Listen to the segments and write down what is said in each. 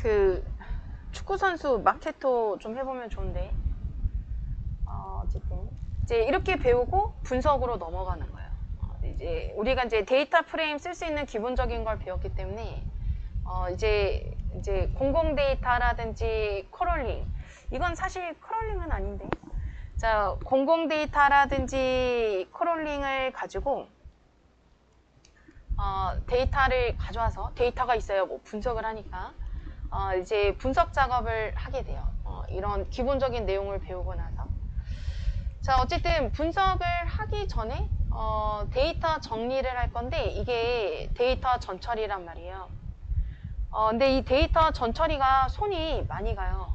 그 축구 선수 마케토 좀 해보면 좋은데. 어쨌든 이제 이렇게 배우고 분석으로 넘어가는 거예요. 이제 우리가 이제 데이터 프레임 쓸 수 있는 기본적인 걸 배웠기 때문에 이제 공공 데이터라든지 크롤링, 이건 사실 크롤링은 아닌데, 자, 공공 데이터라든지 크롤링을 가지고 데이터를 가져와서, 데이터가 있어요. 뭐 분석을 하니까 이제 분석 작업을 하게 돼요. 이런 기본적인 내용을 배우고 나서. 자, 어쨌든 분석을 하기 전에 데이터 정리를 할 건데, 이게 데이터 전처리란 말이에요. 근데 이 데이터 전처리가 손이 많이 가요.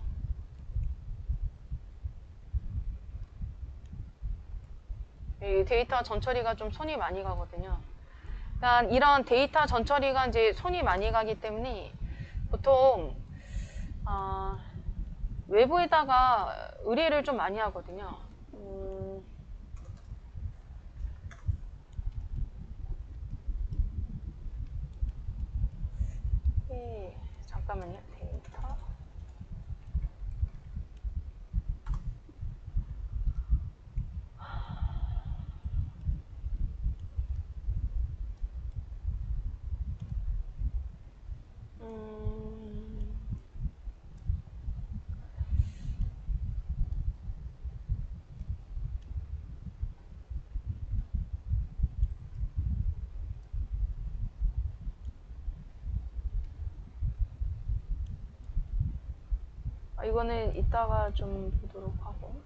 이 데이터 전처리가 좀 손이 많이 가거든요. 그러니까 이런 데이터 전처리가 이제 손이 많이 가기 때문에 보통 외부에다가 의뢰를 좀 많이 하거든요. 잠깐만요. 데이터. 이거는 이따가 좀 보도록 하고.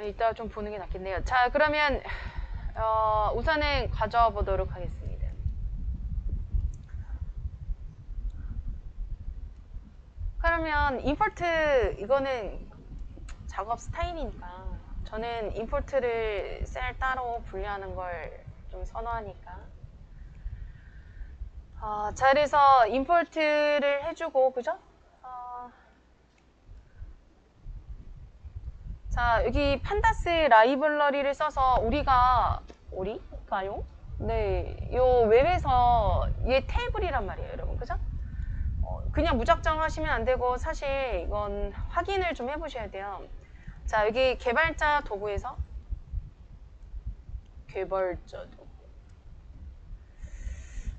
이따가 좀 보는 게 낫겠네요. 자, 그러면 우선은 가져와 보도록 하겠습니다. 그러면 임포트, 이거는 작업 스타일이니까 저는 임포트를 셀 따로 분리하는 걸 좀 선호하니까. 자, 그래서 임포트를 해주고, 그죠? 자, 여기 판다스 라이브러리를 써서 우리가요? 네, 요 웹에서 얘 테이블이란 말이에요, 여러분, 그죠? 그냥 무작정 하시면 안 되고, 사실 이건 확인을 좀 해보셔야 돼요. 자, 여기 개발자 도구에서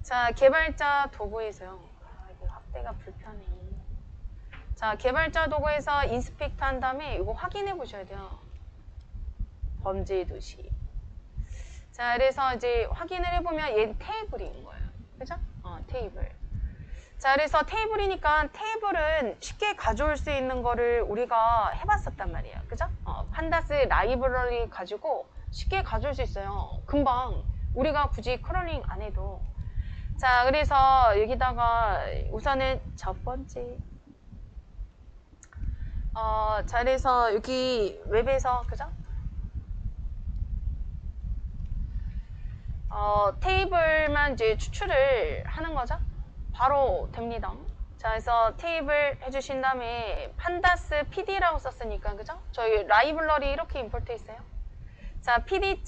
자, 개발자 도구에서요. 이거 확대가 불편해. 자, 개발자 도구에서 인스펙트 한 다음에 이거 확인해 보셔야 돼요. 범죄 도시. 자, 그래서 이제 확인을 해보면 얘 테이블인 거예요. 그죠? 테이블. 자, 그래서 테이블이니까 테이블은 쉽게 가져올 수 있는 거를 우리가 해봤었단 말이에요. 그죠? 판다스 라이브러리 가지고 쉽게 가져올 수 있어요. 금방. 우리가 굳이 크롤링 안 해도. 자, 그래서 여기다가 우선은 첫 번째. 자, 그래서 여기 웹에서, 그죠? 테이블만 이제 추출을 하는 거죠. 바로 됩니다. 자, 그래서 테이블 해주신 다음에 판다스 PD라고 썼으니까, 그죠? 저희 라이브러리 이렇게 임포트 했어요. 자, PD.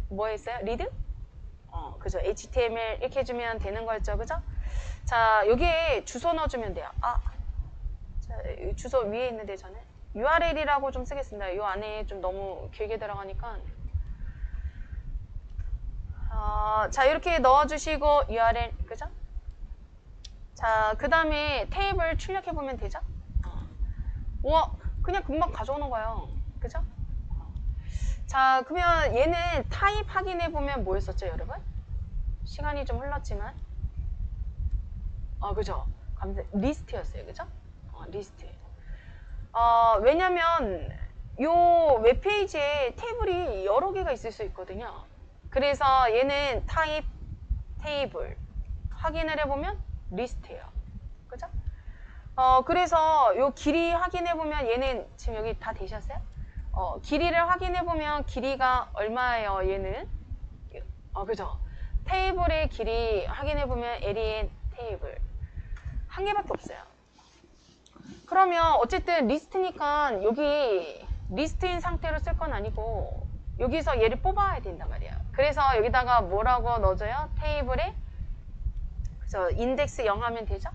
뭐 했어요? 리드? 그죠? HTML 이렇게 해주면 되는 거였죠, 그죠? 자, 여기에 주소 넣어주면 돼요. 자, 주소 위에 있는데 저는 URL이라고 좀 쓰겠습니다. 이 안에 좀 너무 길게 들어가니까. 자, 이렇게 넣어주시고 URL, 그죠? 자, 그 다음에 테이블 출력해보면 되죠? 우와, 그냥 금방 가져오는 거예요. 그죠? 자, 그러면 얘는 타입 확인해보면 뭐였었죠, 여러분? 시간이 좀 흘렀지만. 그죠? 리스트였어요, 그죠? 리스트. 왜냐면 요 웹페이지에 테이블이 여러 개가 있을 수 있거든요. 그래서 얘는 타입 테이블 확인을 해보면 리스트예요. 그죠? 그래서 요 길이 확인해보면 얘는 지금 여기 다 되셨어요? 길이를 확인해보면 길이가 얼마예요, 얘는? 그죠? 테이블의 길이 확인해보면 len 테이블. 한 개밖에 없어요. 그러면 어쨌든 리스트니까 여기 리스트인 상태로 쓸 건 아니고 여기서 얘를 뽑아야 된단 말이야. 그래서 여기다가 뭐라고 넣어줘요? 테이블에 그래서 인덱스 0 하면 되죠?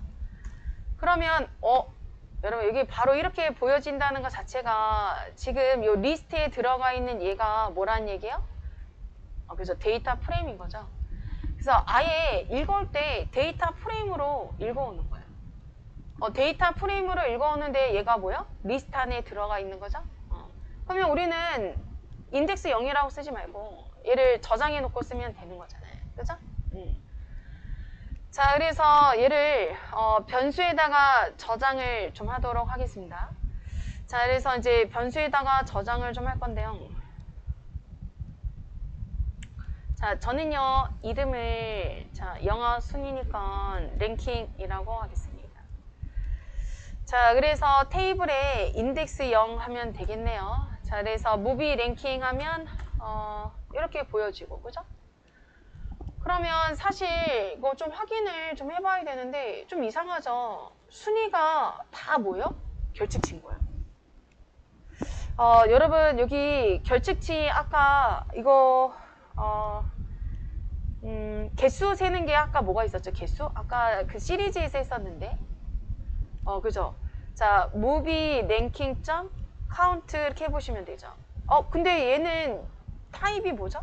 그러면 여러분 여기 바로 이렇게 보여진다는 것 자체가 지금 이 리스트에 들어가 있는 얘가 뭐란 얘기예요? 그래서 데이터 프레임인 거죠. 그래서 아예 읽을 때 데이터 프레임으로 읽어오는 거예요. 데이터 프레임으로 읽어오는데 얘가 뭐야? 리스트 안에 들어가 있는 거죠. 그러면 우리는 인덱스 0이라고 쓰지 말고 얘를 저장해 놓고 쓰면 되는 거잖아요. 그죠? 자, 그래서 얘를 변수에다가 저장을 좀 하도록 하겠습니다. 자, 그래서 이제 변수에다가 저장을 좀 할 건데요. 자, 저는요 이름을 영어 순위니까 랭킹이라고 하겠습니다. 자, 그래서 테이블에 인덱스 0 하면 되겠네요. 자, 그래서 무비 랭킹 하면 이렇게 보여지고, 그죠? 그러면 사실 이거 좀 확인을 좀 해봐야 되는데 좀 이상하죠? 순위가 다 뭐예요? 결측치인 거예요. 여러분 여기 결측치 아까 이거 개수 세는 게 아까 뭐가 있었죠? 개수? 아까 그 시리즈에서 했었는데 그죠? 자, movie ranking 점 count 이렇게 해보시면 되죠. 근데 얘는 타입이 뭐죠?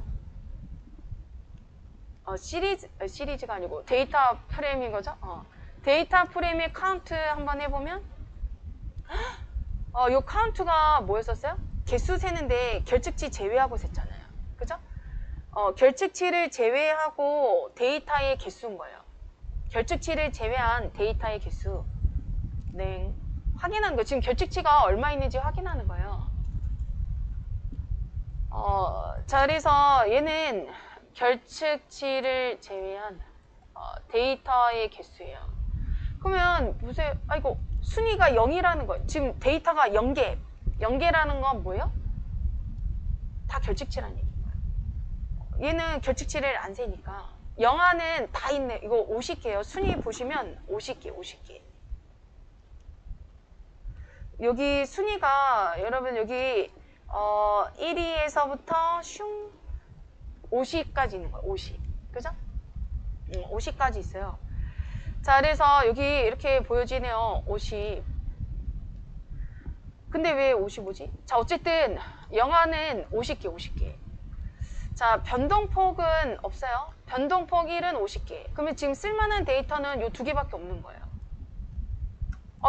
시리즈가 아니고 데이터 프레임인 거죠? 데이터 프레임의 카운트 한번 해보면 요 카운트가 뭐였었어요? 개수 세는데 결측치 제외하고 셌잖아요. 그죠? 결측치를 제외하고 데이터의 개수인 거예요. 결측치를 제외한 데이터의 개수. 네. 확인하는 거예요. 지금 결측치가 얼마 있는지 확인하는 거예요. 자, 그래서 얘는 결측치를 제외한 데이터의 개수예요. 그러면 보세요. 이거 순위가 0이라는 거예요. 지금 데이터가 0개. 0개라는 건 뭐예요? 다 결측치라는 얘기인 거예요. 얘는 결측치를 안 세니까. 영화는 다 있네. 이거 50개예요. 순위 보시면 50개, 50개. 여기 순위가 여러분 여기 1위에서부터 슝 50까지 있는 거예요. 50. 그죠? 50까지 있어요. 자, 그래서 여기 이렇게 보여지네요. 50. 근데 왜 55지? 자, 어쨌든 영화는 50개, 50개. 자, 변동폭은 없어요. 변동폭 1은 50개. 그러면 지금 쓸만한 데이터는 요 2개밖에 없는 거예요.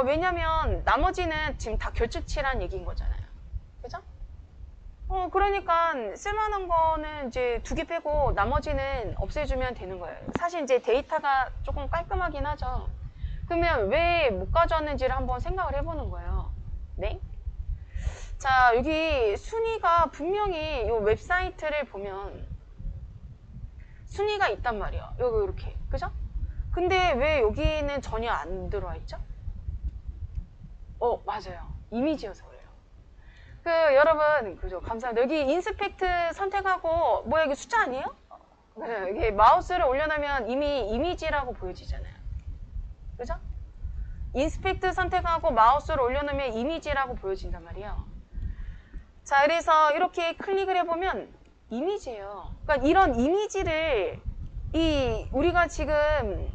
왜냐면 나머지는 지금 다 결측치란 얘기인 거잖아요. 그죠? 그러니까 쓸만한 거는 이제 2개 빼고 나머지는 없애주면 되는 거예요. 사실 이제 데이터가 조금 깔끔하긴 하죠. 그러면 왜 못 가져왔는지를 한번 생각을 해보는 거예요. 네? 자, 여기 순위가 분명히 이 웹사이트를 보면 순위가 있단 말이에요. 여기 이렇게. 그죠? 근데 왜 여기는 전혀 안 들어와 있죠? 맞아요. 이미지여서 그래요. 여러분, 그죠? 감사합니다. 여기 인스펙트 선택하고, 뭐야, 이게 숫자 아니에요? 네, 이게 마우스를 올려놓으면 이미 이미지라고 보여지잖아요. 그죠? 인스펙트 선택하고 마우스를 올려놓으면 이미지라고 보여진단 말이에요. 자, 그래서 이렇게 클릭을 해보면 이미지예요. 그러니까 이런 이미지를 우리가 지금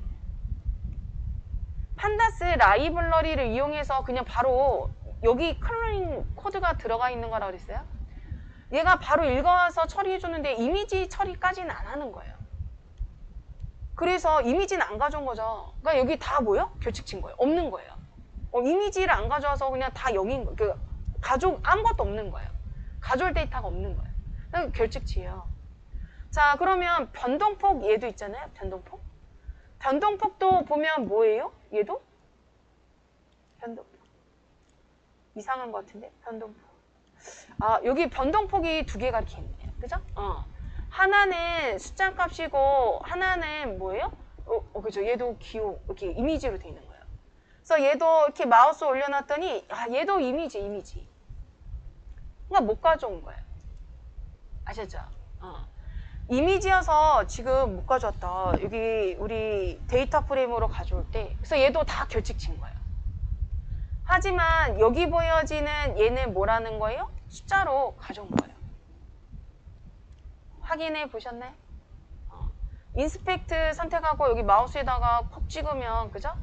판다스 라이블러리를 이용해서 그냥 바로 여기 클린 코드가 들어가 있는 거라고 그랬어요. 얘가 바로 읽어서 처리해 주는데 이미지 처리까지는 안 하는 거예요. 그래서 이미지는 안 가져온 거죠. 그러니까 여기 다 뭐예요? 결측치인 거예요. 없는 거예요. 이미지를 안 가져와서 그냥 다 0인 거예요. 아무것도 없는 거예요. 가져올 데이터가 없는 거예요. 그러니까 결측치예요. 자, 그러면 변동폭 얘도 있잖아요. 변동폭. 변동폭도 보면 뭐예요? 얘도? 변동폭. 이상한 것 같은데? 변동폭. 여기 변동폭이 2개가 이렇게 있네요. 그죠? 하나는 숫자 값이고, 하나는 뭐예요? 그죠? 얘도 기호, 이렇게 이미지로 돼 있는 거예요. 그래서 얘도 이렇게 마우스 올려놨더니, 얘도 이미지. 그러니까 못 가져온 거예요. 아셨죠? 이미지여서 지금 못 가져왔다. 여기 우리 데이터 프레임으로 가져올 때. 그래서 얘도 다 결측치인 거예요. 하지만 여기 보여지는 얘는 뭐라는 거예요? 숫자로 가져온 거예요. 확인해 보셨나요? 인스펙트 선택하고 여기 마우스에다가 콕 찍으면 그죠?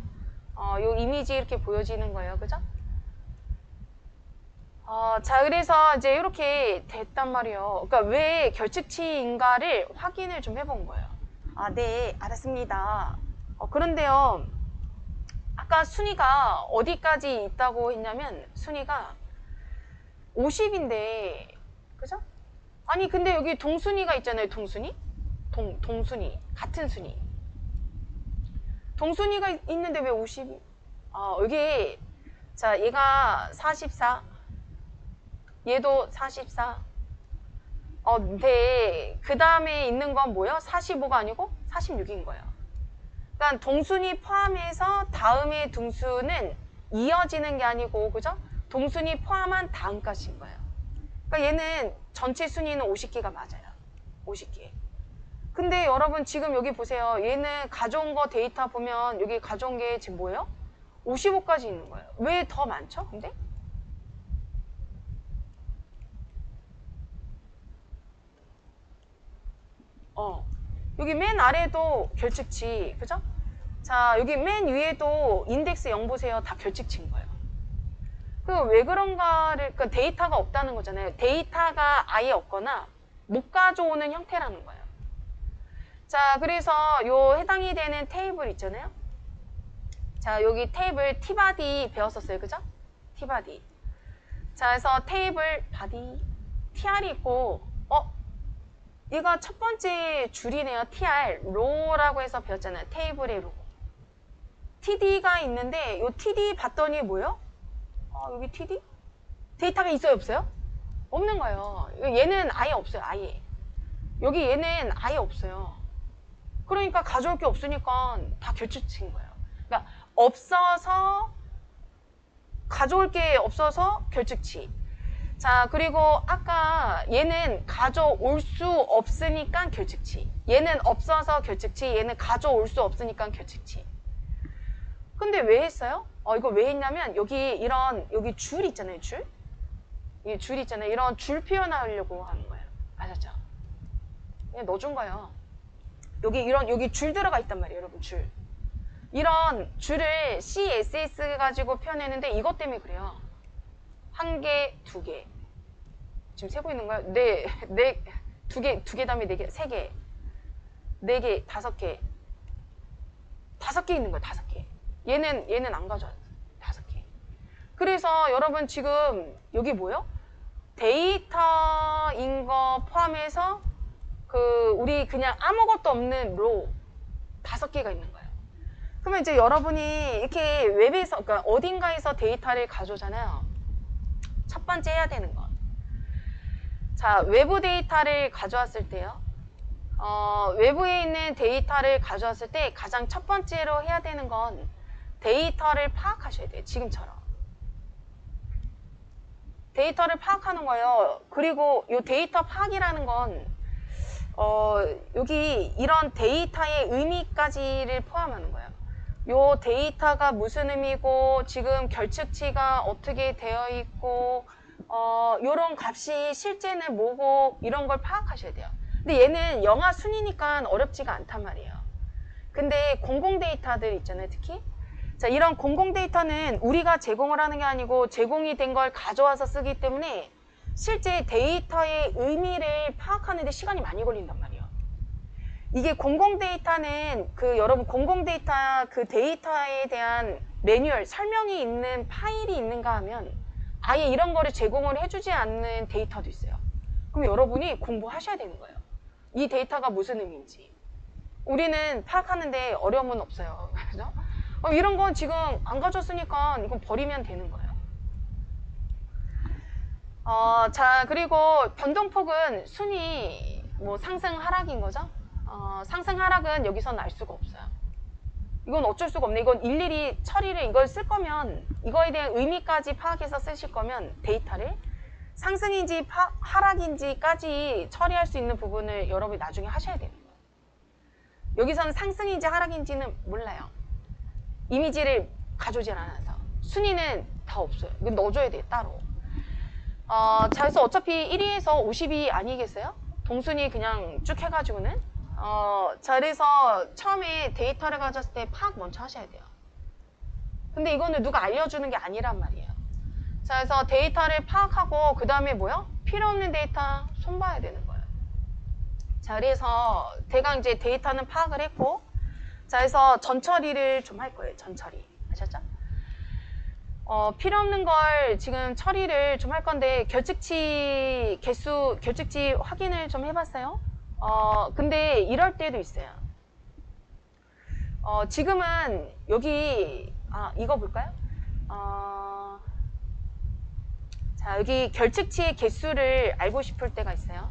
요 이미지 이렇게 보여지는 거예요. 그죠? 자, 그래서 이제 이렇게 됐단 말이에요. 그러니까 왜 결측치인가를 확인을 좀 해본 거예요. 네, 알았습니다. 그런데요, 아까 순위가 어디까지 있다고 했냐면, 순위가 50인데, 그죠? 아니, 근데 여기 동순위가 있잖아요, 동순위? 동순위. 같은 순위. 동순위가 있는데 왜 50이? 여기, 자, 얘가 44. 얘도 44. 근데 그 다음에 있는 건 뭐예요? 45가 아니고 46인 거예요. 그러니까 동순위 포함해서 다음의 등수는 이어지는 게 아니고, 그죠? 동순위 포함한 다음 값인 거예요. 그러니까 얘는 전체 순위는 50개가 맞아요. 50개. 근데 여러분 지금 여기 보세요. 얘는 가져온 거 데이터 보면 여기 가져온 게 지금 뭐예요? 55까지 있는 거예요. 왜 더 많죠? 근데? 여기 맨 아래도 결측치, 그죠? 자, 여기 맨 위에도 인덱스 0 보세요. 다 결측치인 거예요. 그 왜 그런가를, 그러니까 데이터가 없다는 거잖아요. 데이터가 아예 없거나 못 가져오는 형태라는 거예요. 자, 그래서 요 해당이 되는 테이블 있잖아요. 자, 여기 테이블 t바디 배웠었어요. 그죠? t바디. 자, 그래서 테이블 바디 tr이 있고, 얘가 첫 번째 줄이네요. tr, 로라고 해서 배웠잖아요. 테이블의 로. td가 있는데 요 td 봤더니 뭐예요? 여기 td? 데이터가 있어요, 없어요? 없는 거예요. 얘는 아예 없어요, 아예. 여기 얘는 아예 없어요. 그러니까 가져올 게 없으니까 다 결측치인 거예요. 그러니까 없어서, 가져올 게 없어서 결측치. 자, 그리고 아까 얘는 가져올 수 없으니까 결측치. 얘는 없어서 결측치, 얘는 가져올 수 없으니까 결측치. 근데 왜 했어요? 이거 왜 했냐면 여기 줄 있잖아요, 줄. 이 줄 있잖아요. 이런 줄 표현하려고 하는 거예요. 아셨죠? 그냥 넣어준 거예요. 여기 줄 들어가 있단 말이에요, 여러분, 줄. 이런 줄을 CSS 가지고 표현했는데 이것 때문에 그래요. 1개, 2개. 지금 세고 있는 거예요? 두 개 다음에 4개, 3개, 4개, 5개. 5개 있는 거예요, 5개. 얘는 안 가져와요. 5개. 그래서 여러분 지금 여기 뭐예요? 데이터인 거 포함해서 우리 그냥 아무것도 없는 로 5개가 있는 거예요. 그러면 이제 여러분이 이렇게 웹에서, 그러니까 어딘가에서 데이터를 가져오잖아요. 첫 번째 해야 되는 건. 자, 외부 데이터를 가져왔을 때요. 외부에 있는 데이터를 가져왔을 때 가장 첫 번째로 해야 되는 건 데이터를 파악하셔야 돼요. 지금처럼. 데이터를 파악하는 거예요. 그리고 이 데이터 파악이라는 건 여기 이런 데이터의 의미까지를 포함하는 거예요. 요 데이터가 무슨 의미고 지금 결측치가 어떻게 되어 있고 요런 값이 실제는 뭐고 이런 걸 파악하셔야 돼요. 근데 얘는 영하 순이니까 어렵지가 않단 말이에요. 근데 공공 데이터들 있잖아요, 특히. 자, 이런 공공 데이터는 우리가 제공을 하는 게 아니고 제공이 된 걸 가져와서 쓰기 때문에 실제 데이터의 의미를 파악하는 데 시간이 많이 걸린단 말이에요. 이게 공공 데이터는 여러분 공공 데이터 데이터에 대한 매뉴얼, 설명이 있는 파일이 있는가 하면 아예 이런 거를 제공을 해주지 않는 데이터도 있어요. 그럼 여러분이 공부하셔야 되는 거예요. 이 데이터가 무슨 의미인지. 우리는 파악하는데 어려움은 없어요. 그죠? 이런 건 지금 안 가졌으니까 이건 버리면 되는 거예요. 자, 그리고 변동폭은 순위 상승 하락인 거죠. 상승 하락은 여기서는 알 수가 없어요. 이건 어쩔 수가 없네. 이건 일일이 처리를 이걸 쓸 거면 이거에 대한 의미까지 파악해서 쓰실 거면 데이터를 상승인지 하락인지까지 처리할 수 있는 부분을 여러분이 나중에 하셔야 되는 거예요. 여기서는 상승인지 하락인지는 몰라요. 이미지를 가져오질 않아서. 순위는 다 없어요. 이거 넣어줘야 돼 따로. 자, 그래서 어차피 1위에서 50이 아니겠어요? 동순위 그냥 쭉 해가지고는. 자, 그래서 처음에 데이터를 가졌을 때 파악 먼저 하셔야 돼요. 근데 이거는 누가 알려주는 게 아니란 말이에요. 자, 그래서 데이터를 파악하고 그 다음에 뭐요? 필요 없는 데이터 손봐야 되는 거예요. 자, 그래서 대강 이제 데이터는 파악을 했고, 자, 그래서 전처리를 좀 할 거예요. 전처리. 아셨죠? 필요 없는 걸 지금 처리를 좀 할 건데, 결측치 개수, 결측치 확인을 좀 해봤어요. 근데 이럴 때도 있어요. 지금은 여기, 이거 볼까요? 자, 여기 결측치의 개수를 알고 싶을 때가 있어요.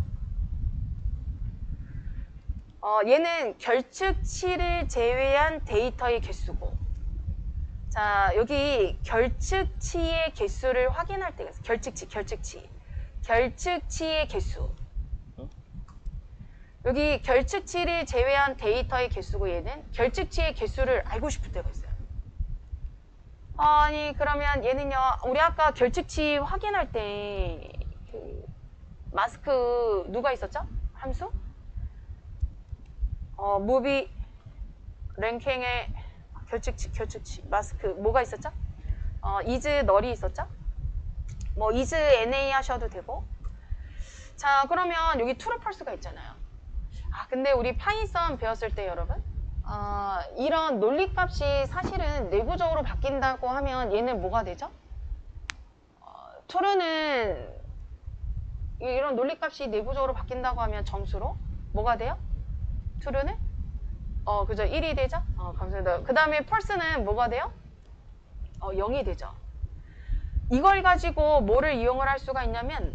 얘는 결측치를 제외한 데이터의 개수고, 자, 여기 결측치의 개수를 확인할 때가 있어요. 결측치의 개수. 여기 결측치를 제외한 데이터의 개수고, 얘는 결측치의 개수를 알고 싶을 때가 있어요. 아니, 그러면 얘는요, 우리 아까 결측치 확인할 때 그 마스크 누가 있었죠? 함수? 무비 랭킹의 결측치 마스크 뭐가 있었죠? is 널이 있었죠? 뭐 is na 하셔도 되고. 자, 그러면 여기 true false가 있잖아요. 근데 우리 파이썬 배웠을 때 여러분, 이런 논리값이 사실은 내부적으로 바뀐다고 하면 얘는 뭐가 되죠? true는 이런 논리값이 내부적으로 바뀐다고 하면 점수로 뭐가 돼요? true는? 그죠. 1이 되죠? 감사합니다. 그 다음에 false는 뭐가 돼요? 0이 되죠. 이걸 가지고 뭐를 이용을 할 수가 있냐면,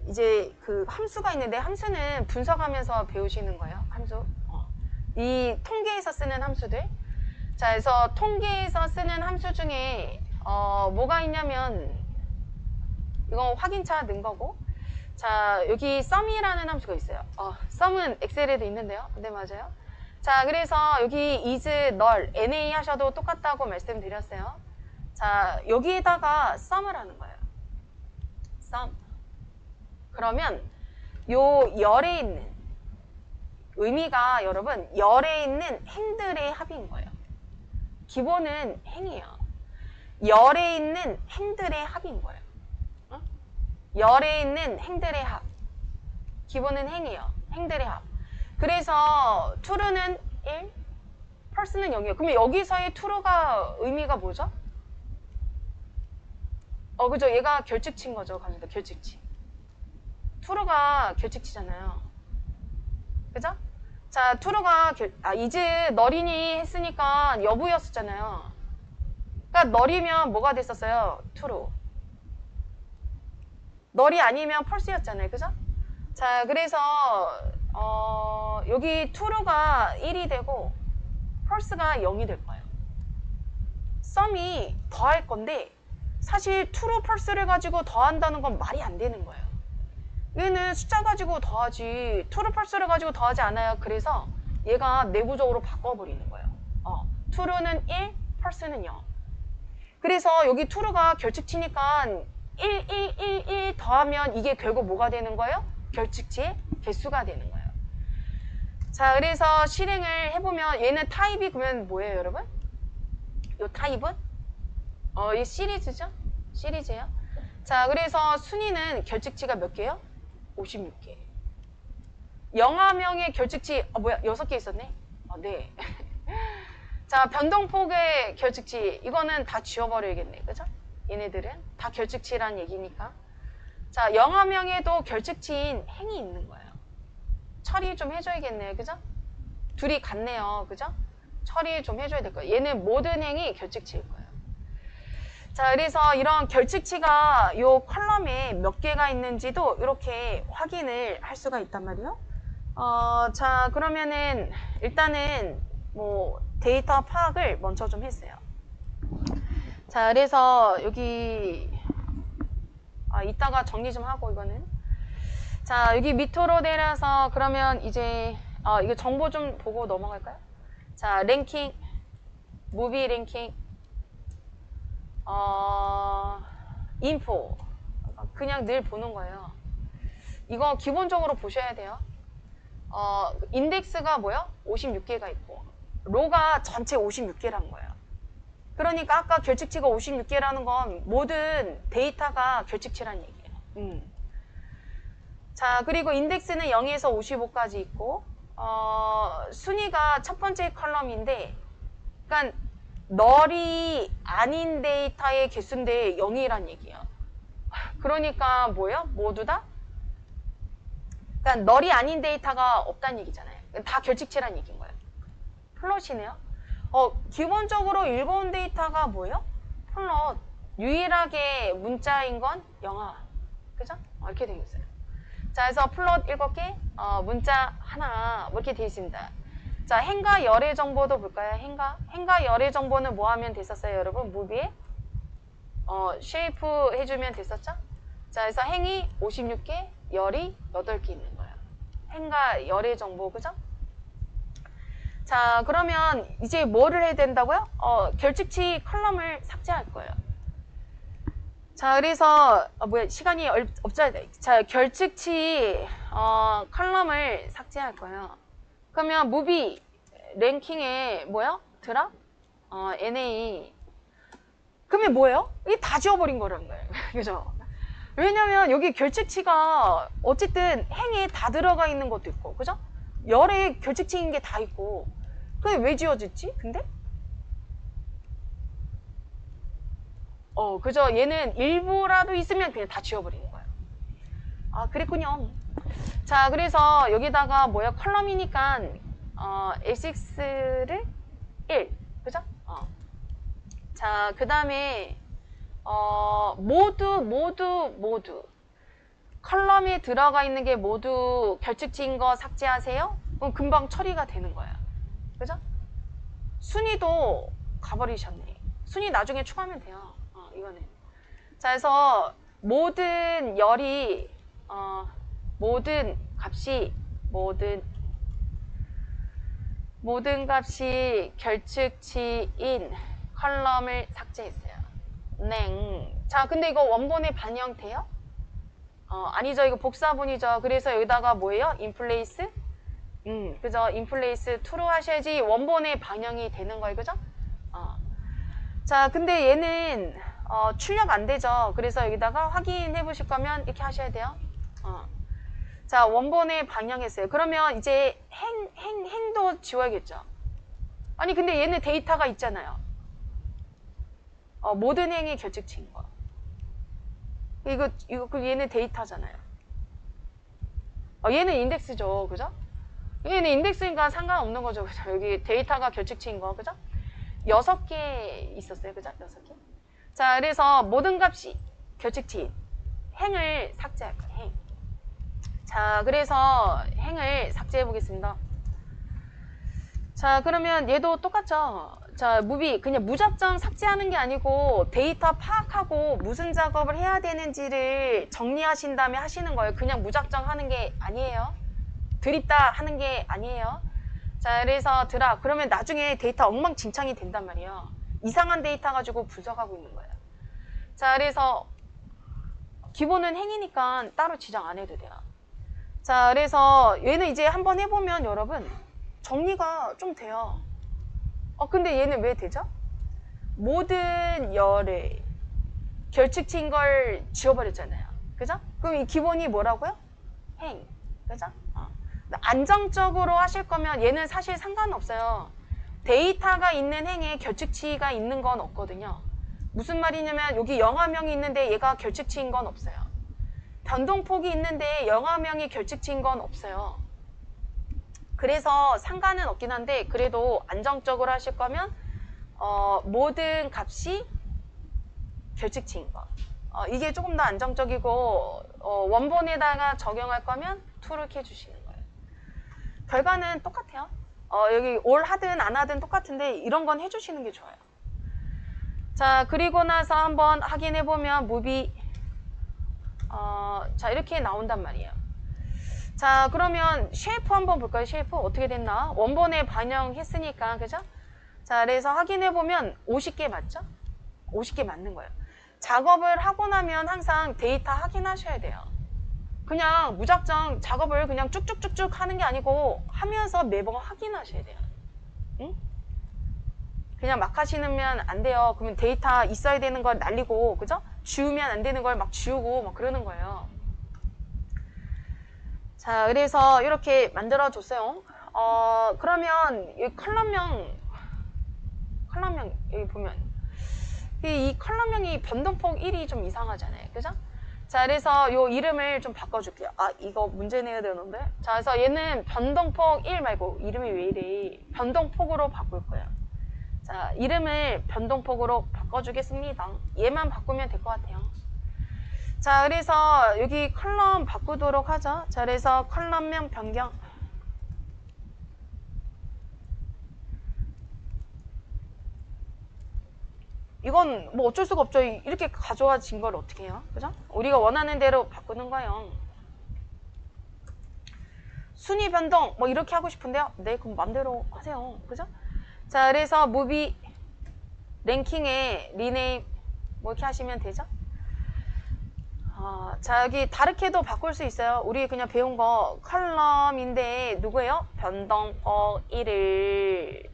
이제 그 함수가 있는데, 함수는 분석하면서 배우시는 거예요. 함수. 이 통계에서 쓰는 함수들. 자, 그래서 통계에서 쓰는 함수 중에, 뭐가 있냐면, 이건 확인차 넣은 거고. 자, 여기 sum이라는 함수가 있어요. sum은 엑셀에도 있는데요. 네, 맞아요. 자, 그래서 여기 is, null, na 하셔도 똑같다고 말씀드렸어요. 자, 여기에다가 sum을 하는 거예요. sum. 그러면 요 열에 있는 의미가 여러분 열에 있는 행들의 합인 거예요. 기본은 행이에요. 열에 있는 행들의 합인 거예요. 열에 있는 행들의 합. 기본은 행이에요. 행들의 합. 그래서 true는 1, false는 0이에요. 그러면 여기서의 true가 의미가 뭐죠? 그죠. 얘가 결측치인 거죠. 감사합니다. 결측치. true가 결측치잖아요. 그죠? 자, true가 is null이니 했으니까 여부였었잖아요. 그러니까 null이면 뭐가 됐었어요? true. null이 아니면 false였잖아요. 그죠? 자, 그래서 여기 true가 1이 되고 false가 0이 될 거예요. sum이 더할 건데 사실 true, false를 가지고 더한다는 건 말이 안 되는 거예요. 얘는 숫자 가지고 더하지 true, false를 가지고 더하지 않아요. 그래서 얘가 내부적으로 바꿔버리는 거예요. true는 1, false는 0. 그래서 여기 true가 결측치니까 1 더하면 이게 결국 뭐가 되는 거예요? 결측치의 개수가 되는 거예요. 자, 그래서 실행을 해보면 얘는 타입이 그러면 뭐예요, 여러분? 요 타입은? 이 시리즈죠? 시리즈예요. 자, 그래서 순위는 결측치가 몇 개예요? 56개. 영화명의 결측치, 뭐야, 6개 있었네? 네. 자, 변동폭의 결측치, 이거는 다 지워버려야겠네. 그죠? 얘네들은 다 결측치란 얘기니까. 자, 영화명에도 결측치인 행이 있는 거예요. 처리 좀 해줘야겠네요. 그죠? 둘이 같네요. 그죠? 처리 좀 해줘야 될 거예요. 얘는 모든 행이 결측치일 거예요. 자, 그래서 이런 결측치가 요 컬럼에 몇 개가 있는지도 이렇게 확인을 할 수가 있단 말이에요. 자, 그러면은 일단은 뭐 데이터 파악을 먼저 좀 했어요. 자, 그래서 여기 이따가 정리 좀 하고 이거는. 자, 여기 밑으로 내려서 그러면 이제 이거 정보 좀 보고 넘어갈까요? 자, 랭킹, 무비 랭킹. 인포. 그냥 늘 보는 거예요. 이거 기본적으로 보셔야 돼요. 인덱스가 뭐야? 56개가 있고 로가 전체 56개란 거예요. 그러니까 아까 결측치가 56개라는 건 모든 데이터가 결측치란 얘기예요. 자, 그리고 인덱스는 0에서 55까지 있고 순위가 첫 번째 컬럼인데 그러니까 널이 아닌 데이터의 개수인데 0이란 얘기예요. 그러니까 뭐예요? 모두 다? 그러니까 널이 아닌 데이터가 없다는 얘기잖아요. 다 결측치란 얘기인 거예요. 플롯이네요. 기본적으로 읽어온 데이터가 뭐예요? 플롯. 유일하게 문자인 건 영아. 그죠? 이렇게 되어 있어요. 자, 그래서 플롯 7개, 문자 하나, 이렇게 되어 있습니다. 자, 행과 열의 정보도 볼까요? 행과 열의 정보는 뭐 하면 됐었어요, 여러분? 무비에? 쉐이프 해주면 됐었죠? 자, 그래서 행이 56개, 열이 8개 있는 거예요. 행과 열의 정보, 그죠? 자, 그러면 이제 뭐를 해야 된다고요? 결측치 컬럼을 삭제할 거예요. 자, 그래서 시간이 없어야 돼. 자, 결측치 컬럼을 삭제할 거예요. 그러면 무비 랭킹에 뭐야? 드랍? NA. 그러면 뭐예요? 이게 다 지워버린 거라는 거예요. 그죠? 왜냐면 여기 결측치가 어쨌든 행에 다 들어가 있는 것도 있고, 그죠? 열에 결측치인 게 다 있고. 그게 왜 지워졌지? 근데? 그죠? 얘는 일부라도 있으면 그냥 다 지워버리는 거예요. 아, 그랬군요. 자, 그래서 여기다가 뭐야? 컬럼이니까 SX를 1. 그죠? 자, 그 다음에 모두 컬럼에 들어가 있는 게 모두 결측치인 거 삭제하세요? 그럼 금방 처리가 되는 거예요. 그죠? 순위도 가버리셨네. 순위 나중에 추가하면 돼요. 이거는. 자, 그래서 모든 열이 모든 값이 결측치인 컬럼을 삭제했어요. 네. 자, 근데 이거 원본에 반영돼요? 아니죠. 이거 복사본이죠. 그래서 여기다가 뭐예요? 인플레이스? 그죠? 인플레이스 true로 하셔야지 원본에 반영이 되는 거예요. 그죠? 자, 근데 얘는 출력 안 되죠. 그래서 여기다가 확인해 보실 거면 이렇게 하셔야 돼요. 자, 원본에 반영했어요. 그러면 이제 행도 지워야겠죠. 아니, 근데 얘는 데이터가 있잖아요. 모든 행의 결측치인 거. 이거 얘는 데이터잖아요. 얘는 인덱스죠. 그죠? 얘는 인덱스니까 상관없는 거죠. 그죠? 여기 데이터가 결측치인 거. 그죠? 6개 있었어요. 그죠? 6개. 자, 그래서 모든 값이 결측치인 행을 삭제할 거예요. 행. 자, 그래서 행을 삭제해 보겠습니다. 자, 그러면 얘도 똑같죠? 자, 무비 그냥 무작정 삭제하는 게 아니고 데이터 파악하고 무슨 작업을 해야 되는지를 정리하신 다음에 하시는 거예요. 그냥 무작정 하는 게 아니에요. 드립다 하는 게 아니에요. 자, 그래서 드랍. 그러면 나중에 데이터 엉망진창이 된단 말이에요. 이상한 데이터 가지고 분석하고 있는 거예요. 자, 그래서 기본은 행이니까 따로 지정 안 해도 돼요. 자, 그래서 얘는 이제 한번 해보면 여러분 정리가 좀 돼요. 근데 얘는 왜 되죠? 모든 열의 결측치인 걸 지워버렸잖아요. 그죠? 그럼 이 기본이 뭐라고요? 행. 그죠? 안정적으로 하실 거면 얘는 사실 상관없어요. 데이터가 있는 행에 결측치가 있는 건 없거든요. 무슨 말이냐면 여기 영화명이 있는데 얘가 결측치인 건 없어요. 변동폭이 있는데 영화명이 결측치인 건 없어요. 그래서 상관은 없긴 한데 그래도 안정적으로 하실 거면 모든 값이 결측치인 거. 이게 조금 더 안정적이고 원본에다가 적용할 거면 true를 해주시는 거예요. 결과는 똑같아요. 여기 all 하든 안 하든 똑같은데 이런 건 해주시는 게 좋아요. 자, 그리고 나서 한번 확인해 보면 movie 자, 이렇게 나온단 말이에요. 자, 그러면 쉐이프 한번 볼까요? 쉐이프 어떻게 됐나? 원본에 반영했으니까, 그죠? 자, 그래서 확인해 보면 50개 맞죠? 50개 맞는 거예요. 작업을 하고 나면 항상 데이터 확인하셔야 돼요. 그냥 무작정 작업을 그냥 쭉쭉쭉쭉 하는 게 아니고 하면서 매번 확인하셔야 돼요. 응? 그냥 막 하시면 안 돼요. 그러면 데이터 있어야 되는 걸 날리고, 그죠? 지우면 안 되는 걸 막 지우고 막 그러는 거예요. 자, 그래서 이렇게 만들어줬어요. 그러면 이 컬럼명 여기 보면 이 컬럼명이 변동폭 1이 좀 이상하잖아요. 그죠? 자, 그래서 요 이름을 좀 바꿔줄게요. 아, 이거 문제 내야 되는데. 자, 그래서 얘는 변동폭 1 말고 이름이 왜 이래? 변동폭으로 바꿀 거예요. 자, 이름을 변동폭으로 바꿔주겠습니다. 얘만 바꾸면 될 것 같아요. 자, 그래서 여기 컬럼 바꾸도록 하죠. 자, 그래서 컬럼명 변경. 이건 뭐 어쩔 수가 없죠. 이렇게 가져와진 걸 어떻게 해요? 그죠? 우리가 원하는 대로 바꾸는 거예요. 순위 변동 뭐 이렇게 하고 싶은데요. 네, 그럼 맘대로 하세요. 그죠? 자, 그래서 무비 랭킹에 리네임 뭐 이렇게 하시면 되죠? 자, 여기 다르게도 바꿀 수 있어요. 우리 그냥 배운 거 컬럼인데 누구예요? 변동폭 1을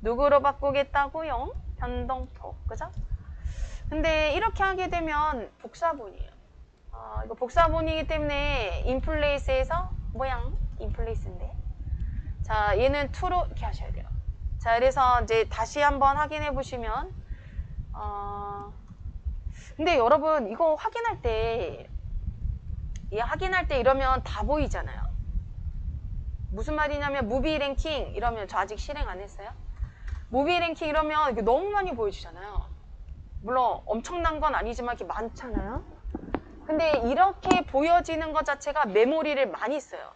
누구로 바꾸겠다고요? 변동폭, 그죠? 근데 이렇게 하게 되면 복사본이에요. 이거 복사본이기 때문에 인플레이스에서 모양 인플레이스인데, 자, 얘는 to로 이렇게 하셔야 돼요. 자, 그래서 이제 다시 한번 확인해 보시면, 근데 여러분 이거 확인할 때 이러면 다 보이잖아요. 무슨 말이냐면 무비 랭킹 이러면 저 아직 실행 안 했어요. 무비 랭킹 이러면 이게 너무 많이 보여주잖아요. 물론 엄청난 건 아니지만 이렇게 많잖아요. 근데 이렇게 보여지는 것 자체가 메모리를 많이 써요.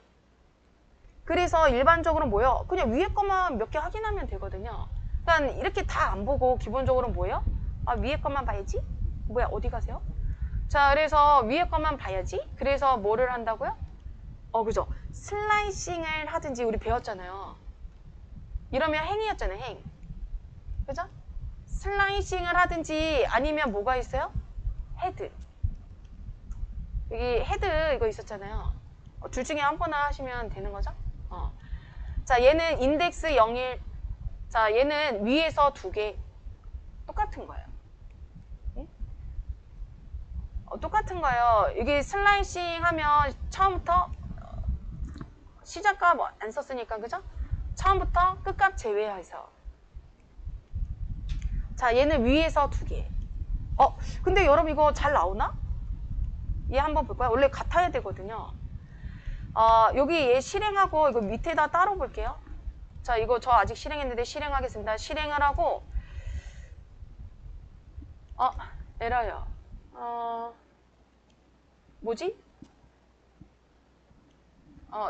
그래서 일반적으로 뭐예요? 그냥 위에 것만 몇 개 확인하면 되거든요. 그러니까 이렇게 다 안 보고 기본적으로 뭐예요? 아, 위에 것만 봐야지? 뭐야, 어디 가세요? 자, 그래서 위에 것만 봐야지. 그래서 뭐를 한다고요? 그죠? 슬라이싱을 하든지 우리 배웠잖아요. 이러면 행이었잖아요, 행. 그죠? 슬라이싱을 하든지 아니면 뭐가 있어요? 헤드. 여기 헤드 이거 있었잖아요. 둘 중에 한 거나 하시면 되는 거죠? 자, 얘는 인덱스 01. 자, 얘는 위에서 2개. 똑같은 거예요. 응? 똑같은 거예요. 여기 슬라이싱 하면 처음부터 시작값 안 썼으니까, 그죠? 처음부터 끝값 제외해서. 자, 얘는 위에서 2개. 근데 여러분 이거 잘 나오나? 얘 한번 볼까요? 원래 같아야 되거든요. 여기 얘 실행하고 이거 밑에다 따로 볼게요. 자, 이거 저 아직 실행했는데 실행하겠습니다. 실행을 하고, 에러요. 뭐지?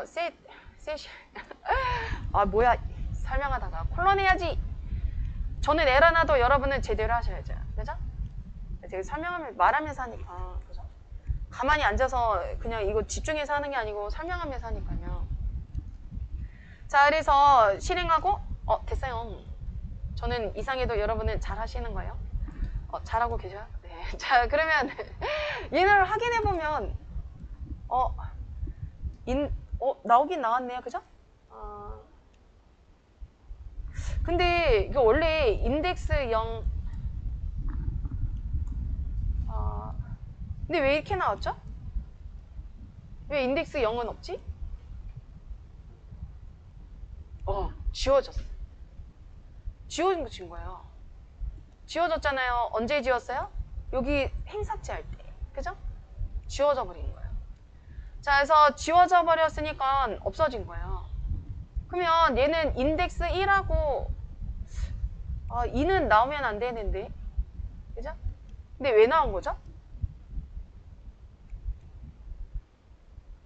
셋. 뭐야. 설명하다가 콜론 해야지. 저는 에러 나도 여러분은 제대로 하셔야죠. 그죠? 제가 말하면서 하니까. 그죠? 가만히 앉아서 그냥 이거 집중해서 하는 게 아니고 설명하면서 하니까요. 자, 그래서 실행하고, 됐어요. 저는 이상해도 여러분은 잘 하시는 거예요. 잘하고 계셔요? 네. 자, 그러면 얘를 확인해보면, 나오긴 나왔네요. 그죠? 근데 이거 원래 인덱스 0, 근데 왜 이렇게 나왔죠? 왜 인덱스 0은 없지? 지워졌어. 지워진 거 준 거예요. 지워졌잖아요. 언제 지웠어요? 여기 행삭제 할 때. 그죠? 지워져 버린 거예요. 자, 그래서 지워져 버렸으니까 없어진 거예요. 그러면 얘는 인덱스 1하고 2는 나오면 안 되는데. 그죠? 근데 왜 나온 거죠?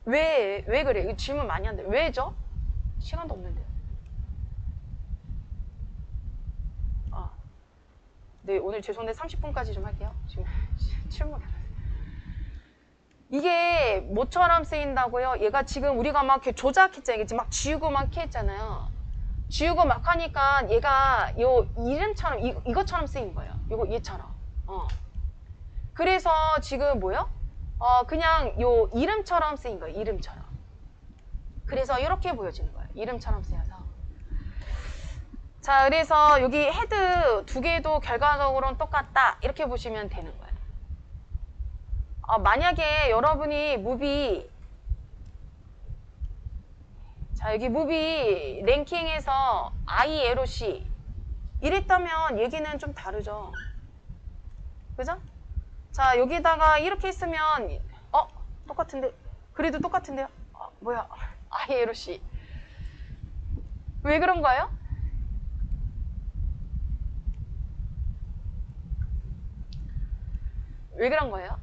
왜 그래? 이거 질문 많이 한대. 왜죠? 시간도 없는데. 네, 오늘 죄송한데 30분까지 좀 할게요. 지금 7분. 이게 뭐처럼 쓰인다고요? 얘가 지금 우리가 막 이렇게 조작했잖아요. 이게 막 지우고 막 이렇게 했잖아요. 지우고 막 하니까 얘가 요 이름처럼 이것처럼 쓰인 거예요. 요거 얘처럼. 그래서 지금 뭐요? 그냥 요 이름처럼 쓰인 거예요. 이름처럼. 그래서 이렇게 보여지는 거예요. 이름처럼 쓰여서. 자, 그래서 여기 헤드 두 개도 결과적으로는 똑같다. 이렇게 보시면 되는 거예요. 만약에 여러분이 무비, 자, 여기 무비 랭킹에서 ILOC 이랬다면 얘기는 좀 다르죠. 그죠? 자, 여기다가 이렇게 있으면 똑같은데, 그래도 똑같은데요? 뭐야, ILOC 왜 그런 거예요? 왜 그런 거예요?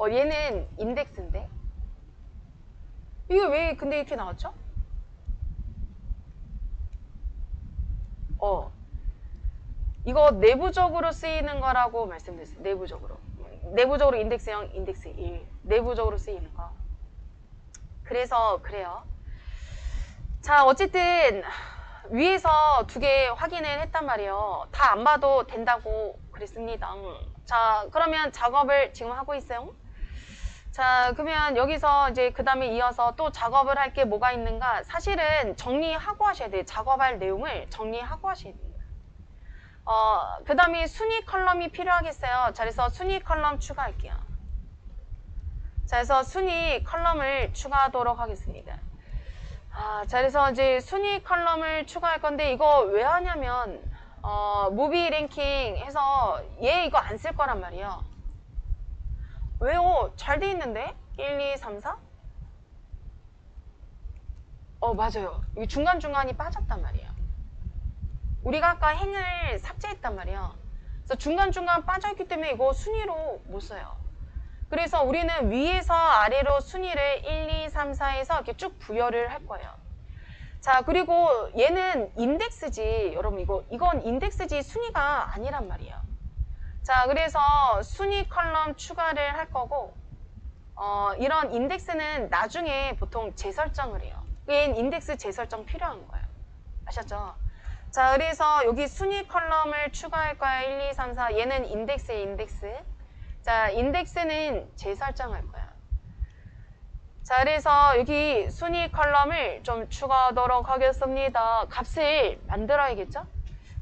얘는 인덱스인데 이거 왜 근데 이렇게 나왔죠? 이거 내부적으로 쓰이는 거라고 말씀드렸어요. 내부적으로 인덱스 0, 인덱스 1 내부적으로 쓰이는 거. 그래서 그래요. 자, 어쨌든 위에서 두 개 확인을 했단 말이에요. 다 안 봐도 된다고 그랬습니다. 자, 그러면 작업을 지금 하고 있어요. 자, 그러면 여기서 이제 그 다음에 이어서 또 작업을 할 게 뭐가 있는가? 사실은 정리하고 하셔야 돼요. 작업할 내용을 정리하고 하셔야 돼요. 그 다음에 순위 컬럼이 필요하겠어요. 자, 그래서 순위 컬럼 추가할게요. 자, 그래서 순위 컬럼을 추가하도록 하겠습니다. 자, 그래서 이제 순위 컬럼을 추가할 건데 이거 왜 하냐면 무비 랭킹 해서 얘 이거 안 쓸 거란 말이에요. 왜요? 잘 돼 있는데? 1, 2, 3, 4? 맞아요. 여기 중간중간이 빠졌단 말이에요. 우리가 아까 행을 삭제했단 말이에요. 그래서 중간중간 빠져있기 때문에 이거 순위로 못 써요. 그래서 우리는 위에서 아래로 순위를 1, 2, 3, 4에서 이렇게 쭉 부여를 할 거예요. 자, 그리고 얘는 인덱스지. 여러분 이건 인덱스지 순위가 아니란 말이에요. 자, 그래서 순위 컬럼 추가를 할 거고 이런 인덱스는 나중에 보통 재설정을 해요. 얘는 인덱스 재설정 필요한 거예요. 아셨죠? 자, 그래서 여기 순위 컬럼을 추가할 거예요. 1, 2, 3, 4. 얘는 인덱스에 인덱스. 자, 인덱스는 재설정할 거예요. 자, 그래서 여기 순위 컬럼을 좀 추가하도록 하겠습니다. 값을 만들어야겠죠?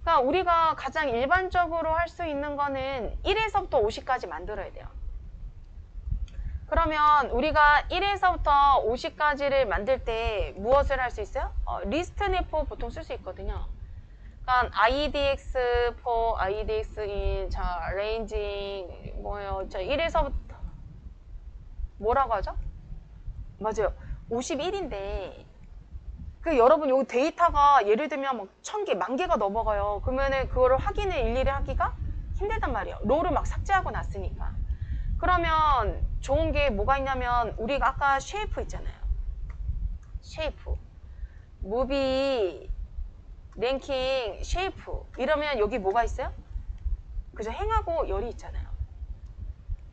그러니까 우리가 가장 일반적으로 할 수 있는 거는 1에서부터 50까지 만들어야 돼요. 그러면 우리가 1에서부터 50까지를 만들 때 무엇을 할 수 있어요? 리스트 네포 보통 쓸 수 있거든요. 그러니까 IDX4, IDX2, 자, 레인징 뭐예요? 자, 1에서부터 뭐라고 하죠? 맞아요. 51인데 여러분 여기 데이터가 예를 들면 막 1000개, 10,000개가 넘어가요. 그러면은 그거를 확인을 일일이 하기가 힘들단 말이에요. 롤을 막 삭제하고 났으니까. 그러면 좋은 게 뭐가 있냐면 우리가 아까 쉐이프 있잖아요. 쉐이프. 무비, 랭킹, 쉐이프. 이러면 여기 뭐가 있어요? 그죠? 행하고 열이 있잖아요.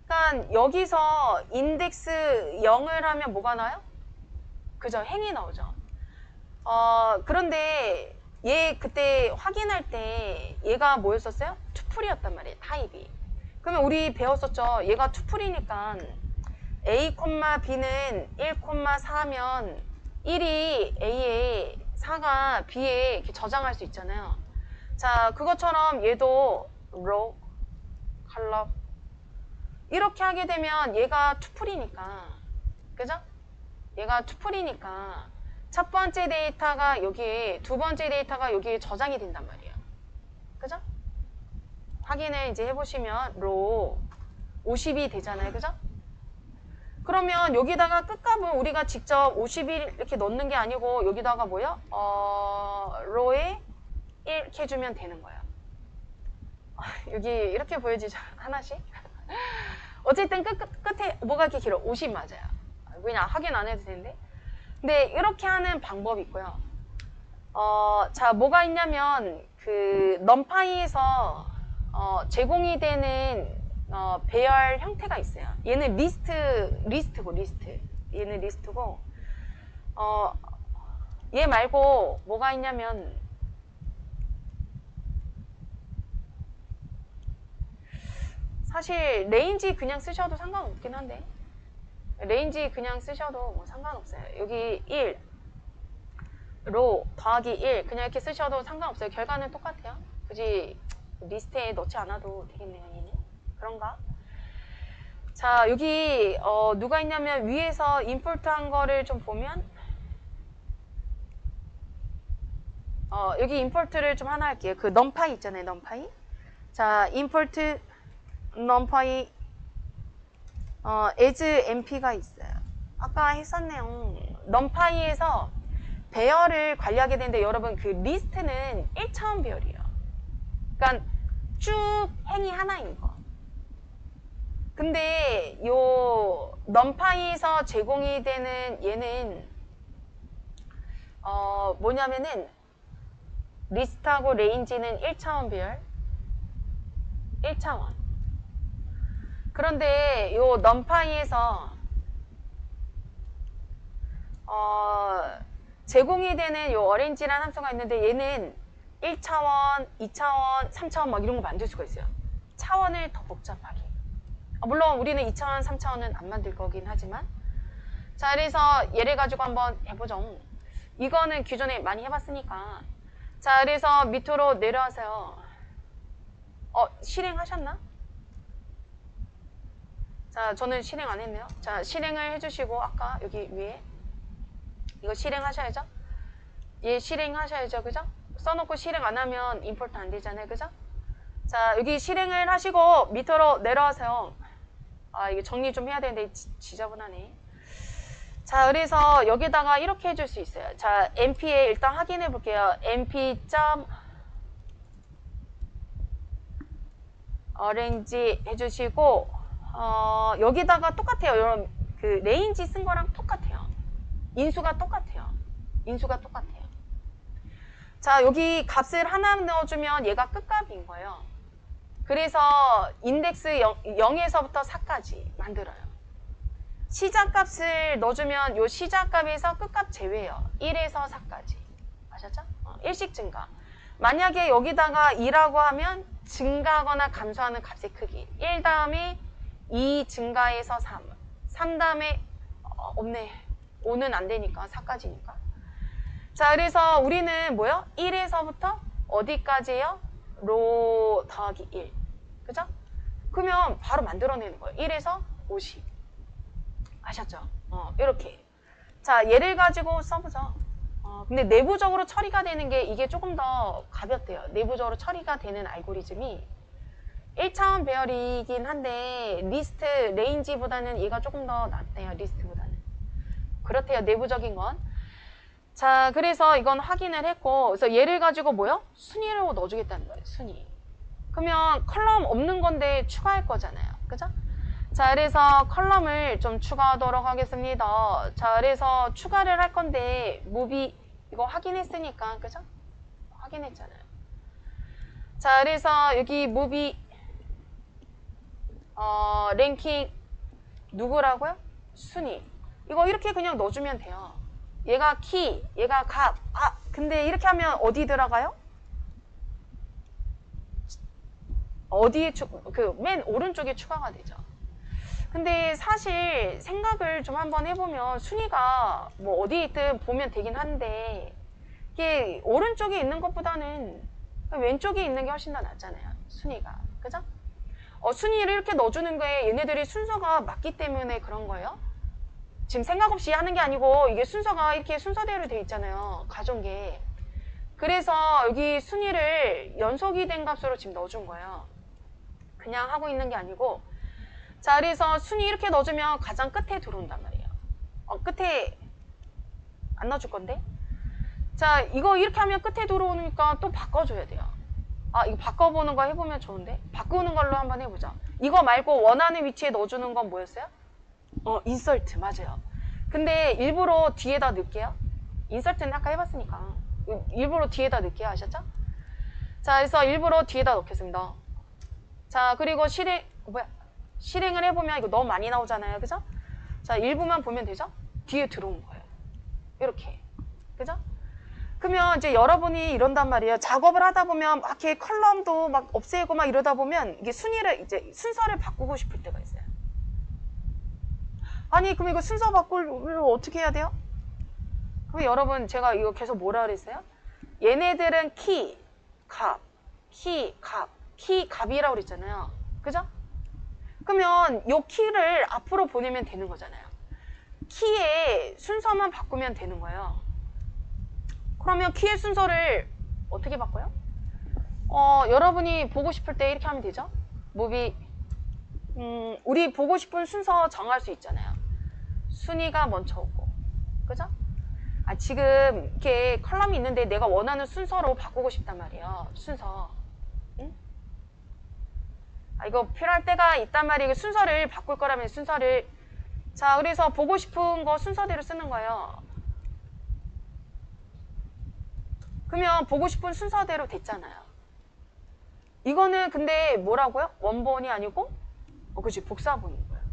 그러니까 여기서 인덱스 0을 하면 뭐가 나요? 그죠? 행이 나오죠. 그런데 얘 그때 확인할 때 얘가 뭐였었어요? 투풀이었단 말이에요. 타입이. 그러면 우리 배웠었죠. 얘가 투풀이니까 A, B는 1,4면 1이 A에 4가 B에 이렇게 저장할 수 있잖아요. 자, 그것처럼 얘도 row, column 이렇게 하게 되면 얘가 투풀이니까, 그죠? 얘가 투풀이니까 첫 번째 데이터가 여기에, 두 번째 데이터가 여기에 저장이 된단 말이에요. 그죠? 확인을 이제 해보시면 row 50이 되잖아요. 그죠? 그러면 여기다가 끝값은 우리가 직접 50일 이렇게 넣는 게 아니고 여기다가 뭐요? row에 1 이렇게 해주면 되는 거예요. 여기 이렇게 보여지죠? 하나씩? 어쨌든 끝에 뭐가 이렇게 길어? 50 맞아요. 그냥 확인 안 해도 되는데. 근데 이렇게 하는 방법이 있고요. 자, 뭐가 있냐면 그 numpy에서 제공이 되는 배열 형태가 있어요. 얘는 리스트고 리스트. 얘는 리스트고 얘 말고 뭐가 있냐면 사실 레인지 그냥 쓰셔도 상관없긴 한데 레인지 그냥 쓰셔도 뭐 상관없어요. 여기 1 로 더하기 1 그냥 이렇게 쓰셔도 상관없어요. 결과는 똑같아요. 굳이 리스트에 넣지 않아도 되겠네요. 얘는 그런가? 자 여기 누가 있냐면 위에서 임포트한 거를 좀 보면 여기 임포트를 좀 하나 할게요. 그 numpy 있잖아요. numpy. 자 import numpy as np가 있어요. 아까 했었네요. numpy에서 배열을 관리하게 되는데 여러분 그 리스트는 1차원 배열이에요. 그러니까 쭉 행이 하나인 거. 근데 요 numpy에서 제공이 되는 얘는 뭐냐면은 리스트하고 레인지는 1차원 배열 1차원. 그런데 요 numpy에서 제공이 되는 요 어레인지라는 함수가 있는데 얘는 1차원, 2차원, 3차원 막 이런 거 만들 수가 있어요. 차원을 더 복잡하게. 물론 우리는 2차원, 3차원은 안 만들 거긴 하지만 자 그래서 얘를 가지고 한번 해보죠. 이거는 기존에 많이 해봤으니까 자 그래서 밑으로 내려와서요. 실행하셨나? 자 저는 실행 안 했네요. 자 실행을 해주시고 아까 여기 위에 이거 실행하셔야죠. 얘 실행하셔야죠. 그죠? 써놓고 실행 안 하면 임포트 안 되잖아요. 그죠? 자 여기 실행을 하시고 밑으로 내려와서요. 이게 정리 좀 해야 되는데 지저분하네. 자 그래서 여기다가 이렇게 해줄 수 있어요. 자 np에 일단 확인해 볼게요. np.arrange 해주시고 여기다가 똑같아요. 여러분 그 레인지 쓴 거랑 똑같아요. 인수가 똑같아요. 인수가 똑같아요. 자 여기 값을 하나 넣어주면 얘가 끝값인 거예요. 그래서 인덱스 0에서부터 4까지 만들어요. 시작값을 넣어주면 요 시작값에서 끝값 제외해요. 1에서 4까지. 아셨죠? 일씩 증가. 만약에 여기다가 2라고 하면 증가하거나 감소하는 값의 크기. 1 다음에 2 증가해서 3. 3 다음에 없네. 5는 안 되니까 4까지니까. 자 그래서 우리는 뭐요? 1에서부터 어디까지예요? 로 더하기 1. 그죠? 그러면 바로 만들어내는 거예요. 1에서 50. 아셨죠? 이렇게. 자 얘를 가지고 써보죠. 근데 내부적으로 처리가 되는 게 이게 조금 더 가볍대요. 내부적으로 처리가 되는 알고리즘이 1차원 배열이긴 한데 리스트, 레인지보다는 얘가 조금 더 낫대요. 리스트보다는. 그렇대요. 내부적인 건. 자 그래서 이건 확인을 했고 그래서 얘를 가지고 뭐요? 순위로 넣어주겠다는 거예요. 순위. 그러면 컬럼 없는 건데 추가할 거잖아요. 그죠? 자 그래서 컬럼을 좀 추가하도록 하겠습니다. 자 그래서 추가를 할 건데 무비 이거 확인했으니까 그죠? 확인했잖아요. 자 그래서 여기 무비 랭킹 누구라고요? 순위. 이거 이렇게 그냥 넣어주면 돼요. 얘가 키, 얘가 값. 근데 이렇게 하면 어디 들어가요? 어디에 맨 오른쪽에 추가가 되죠. 근데 사실 생각을 좀 한번 해보면 순위가 뭐 어디에 있든 보면 되긴 한데 이게 오른쪽에 있는 것보다는 왼쪽에 있는 게 훨씬 더 낫잖아요. 순위가. 그죠? 순위를 이렇게 넣어주는 거에 얘네들이 순서가 맞기 때문에 그런 거예요. 지금 생각 없이 하는 게 아니고 이게 순서가 이렇게 순서대로 돼 있잖아요. 가져온 게. 그래서 여기 순위를 연속이 된 값으로 지금 넣어준 거예요. 그냥 하고 있는 게 아니고 자 그래서 순위 이렇게 넣어주면 가장 끝에 들어온단 말이에요. 끝에 안 넣어줄 건데 자 이거 이렇게 하면 끝에 들어오니까 또 바꿔줘야 돼요. 이거 바꿔보는 거 해보면 좋은데 바꾸는 걸로 한번 해보자. 이거 말고 원하는 위치에 넣어주는 건 뭐였어요? 인설트 맞아요. 근데 일부러 뒤에다 넣을게요. 인설트는 아까 해봤으니까 일부러 뒤에다 넣을게요. 아셨죠? 자 그래서 일부러 뒤에다 넣겠습니다. 자 그리고 실행 뭐야 실행을 해보면 이거 너무 많이 나오잖아요. 그죠? 자, 일부만 보면 되죠? 뒤에 들어온 거예요. 이렇게. 그죠? 그러면 이제 여러분이 이런단 말이에요. 작업을 하다 보면 막 이렇게 컬럼도 막 없애고 막 이러다 보면 이게 순서를 바꾸고 싶을 때가 있어요. 아니, 그럼 이거 순서 바꾸려면 어떻게 해야 돼요? 그럼 여러분, 제가 이거 계속 뭐라 그랬어요? 얘네들은 키, 값, 키, 값이라고 그랬잖아요. 그죠? 그러면 이 키를 앞으로 보내면 되는 거잖아요. 키의 순서만 바꾸면 되는 거예요. 그러면 키의 순서를 어떻게 바꿔요? 여러분이 보고 싶을 때 이렇게 하면 되죠? 무비, 우리 보고 싶은 순서 정할 수 있잖아요. 순위가 먼저 오고, 그죠? 아, 지금 이렇게 컬럼이 있는데 내가 원하는 순서로 바꾸고 싶단 말이에요. 순서. 응? 아, 이거 필요할 때가 있단 말이에요. 순서를 바꿀 거라면 순서를. 자, 그래서 보고 싶은 거 순서대로 쓰는 거예요. 그러면 보고 싶은 순서대로 됐잖아요. 이거는 근데 뭐라고요? 원본이 아니고 그치, 복사본인 거예요.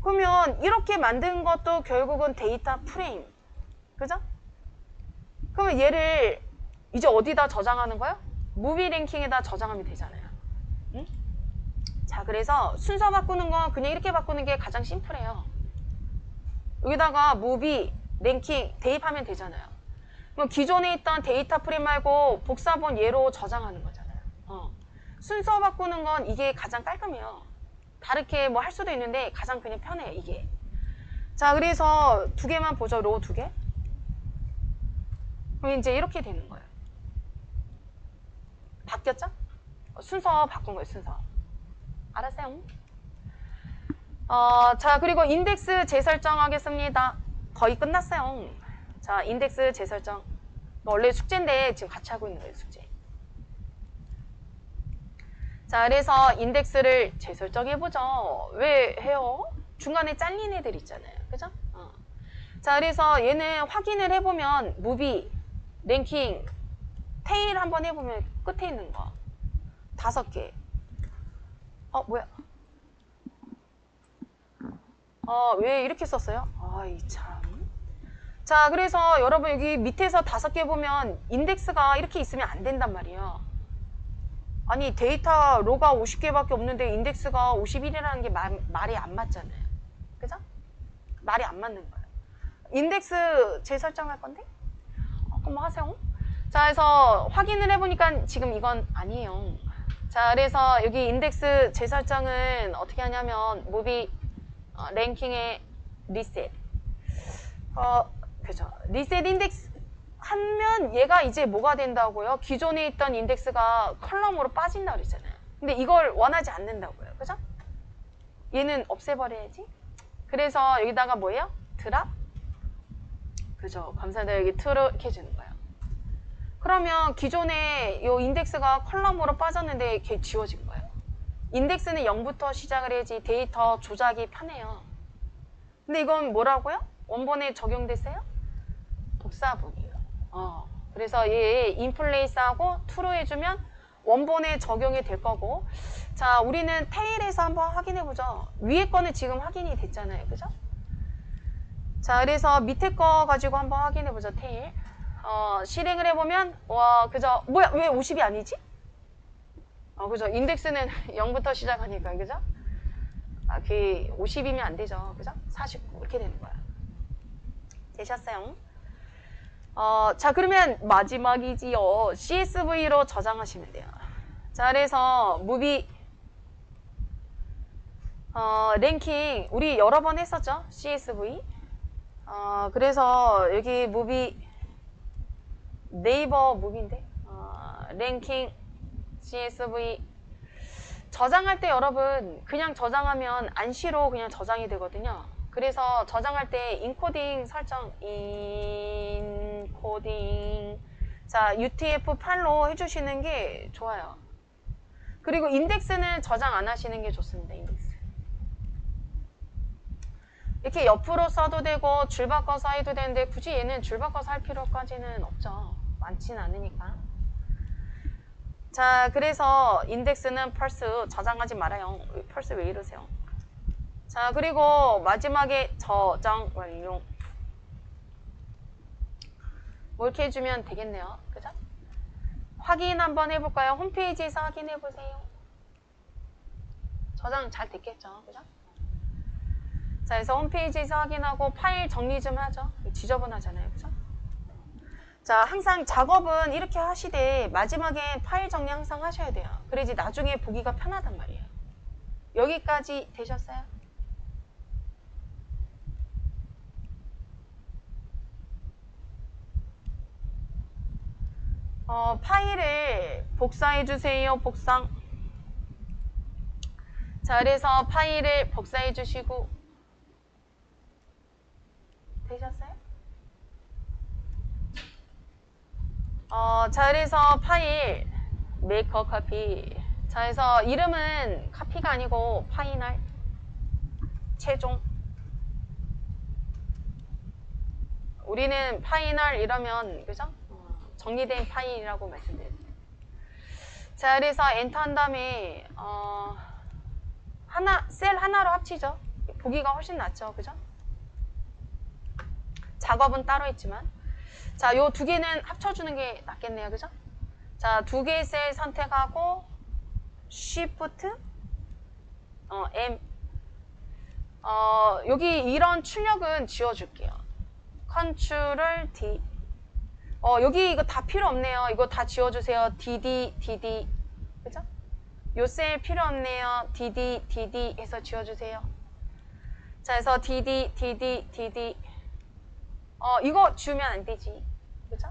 그러면 이렇게 만든 것도 결국은 데이터 프레임. 그죠? 그러면 얘를 이제 어디다 저장하는 거예요? 무비 랭킹에다 저장하면 되잖아요. 응? 자, 그래서 순서 바꾸는 건 그냥 이렇게 바꾸는 게 가장 심플해요. 여기다가 무비 랭킹 대입하면 되잖아요. 그럼 기존에 있던 데이터 프레임 말고 복사본 얘로 저장하는 거잖아요. 순서 바꾸는 건 이게 가장 깔끔해요. 다르게 뭐 할 수도 있는데 가장 그냥 편해요, 이게. 자, 그래서 두 개만 보죠. 로 두 개. 그럼 이제 이렇게 되는 거예요. 바뀌었죠? 순서 바꾼 거예요, 순서. 알았어요? 자, 그리고 인덱스 재설정하겠습니다. 거의 끝났어요. 자, 인덱스 재설정. 원래 숙제인데 지금 같이 하고 있는 거예요, 숙제. 자, 그래서 인덱스를 재설정해보죠. 왜 해요? 중간에 잘린 애들 있잖아요. 그죠? 자, 그래서 얘는 확인을 해보면 무비, 랭킹, 테일 한번 해보면 끝에 있는 거 5개. 뭐야? 왜 이렇게 썼어요? 아이 참. 자, 그래서 여러분 여기 밑에서 5개 보면 인덱스가 이렇게 있으면 안 된단 말이에요. 아니, 데이터 로가 50개밖에 없는데 인덱스가 51이라는 게 말이 안 맞잖아요. 그죠? 말이 안 맞는 거예요. 인덱스 재설정할 건데? 그럼 하세요. 자, 그래서 확인을 해보니까 지금 이건 아니에요. 자, 그래서 여기 인덱스 재설정은 어떻게 하냐면 무비 랭킹의 리셋. 그죠. 리셋 인덱스 하면 얘가 이제 뭐가 된다고요? 기존에 있던 인덱스가 컬럼으로 빠진다고 그랬잖아요. 근데 이걸 원하지 않는다고요. 그죠? 얘는 없애버려야지. 그래서 여기다가 뭐예요? 드랍? 그죠. 감사합니다. 여기 트루 이렇게 해주는 거예요. 그러면 기존에 이 인덱스가 컬럼으로 빠졌는데 이렇게 지워진 거예요. 인덱스는 0부터 시작을 해야지 데이터 조작이 편해요. 근데 이건 뭐라고요? 원본에 적용됐어요? 복사본이에요. 그래서 얘 인플레이스하고 트루 해주면 원본에 적용이 될 거고. 자, 우리는 테일에서 한번 확인해 보죠. 위에 거는 지금 확인이 됐잖아요. 그죠? 자, 그래서 밑에 거 가지고 한번 확인해 보죠. 테일. 실행을 해보면 와, 그죠? 뭐야, 왜 50이 아니지? 그죠? 인덱스는 0부터 시작하니까, 그죠? 그 50이면 안 되죠. 그죠? 49 이렇게 되는 거야. 되셨어요? 자, 그러면 마지막이지요. CSV로 저장하시면 돼요. 자, 그래서 무비 랭킹 우리 여러 번 했었죠. CSV. 그래서 여기 무비 네이버 무비인데 랭킹 CSV 저장할 때 여러분 그냥 저장하면 안시로 그냥 저장이 되거든요. 그래서 저장할 때 인코딩 설정 인코딩 자 UTF-8로 해주시는 게 좋아요. 그리고 인덱스는 저장 안 하시는 게 좋습니다. 인덱스 이렇게 옆으로 써도 되고 줄 바꿔서 해도 되는데 굳이 얘는 줄 바꿔서 할 필요까지는 없죠. 많지는 않으니까. 자, 그래서 인덱스는 펄스 저장하지 말아요. 펄스 왜 이러세요? 자, 그리고 마지막에 저장 완료. 뭐 이렇게 해주면 되겠네요. 그죠? 확인 한번 해볼까요? 홈페이지에서 확인해보세요. 저장 잘 됐겠죠? 그죠? 자, 그래서 홈페이지에서 확인하고 파일 정리 좀 하죠. 지저분하잖아요. 그죠? 자, 항상 작업은 이렇게 하시되 마지막에 파일 정리 항상 하셔야 돼요. 그래야지 나중에 보기가 편하단 말이에요. 여기까지 되셨어요? 파일을 복사해 주세요. 복상. 자, 그래서 파일을 복사해 주시고 되셨어요? 자, 그래서 파일 메이커 카피. 자, 그래서 이름은 카피가 아니고 파이널 최종. 우리는 파이널 이러면 그죠? 정리된 파일이라고 말씀드렸어요. 자, 그래서 엔터 한 다음에 셀 하나로 합치죠. 보기가 훨씬 낫죠. 그죠? 작업은 따로 있지만. 자, 요 두 개는 합쳐주는 게 낫겠네요. 그죠? 자, 두 개의 셀 선택하고 Shift M. 여기 이런 출력은 지워줄게요. Ctrl D. 여기 이거 다 필요 없네요. 이거 다 지워주세요. DD. 그죠? 요 셀 필요 없네요. DD 해서 지워주세요. 자, 그래서 DD. 이거 지우면 안 되지. 그죠?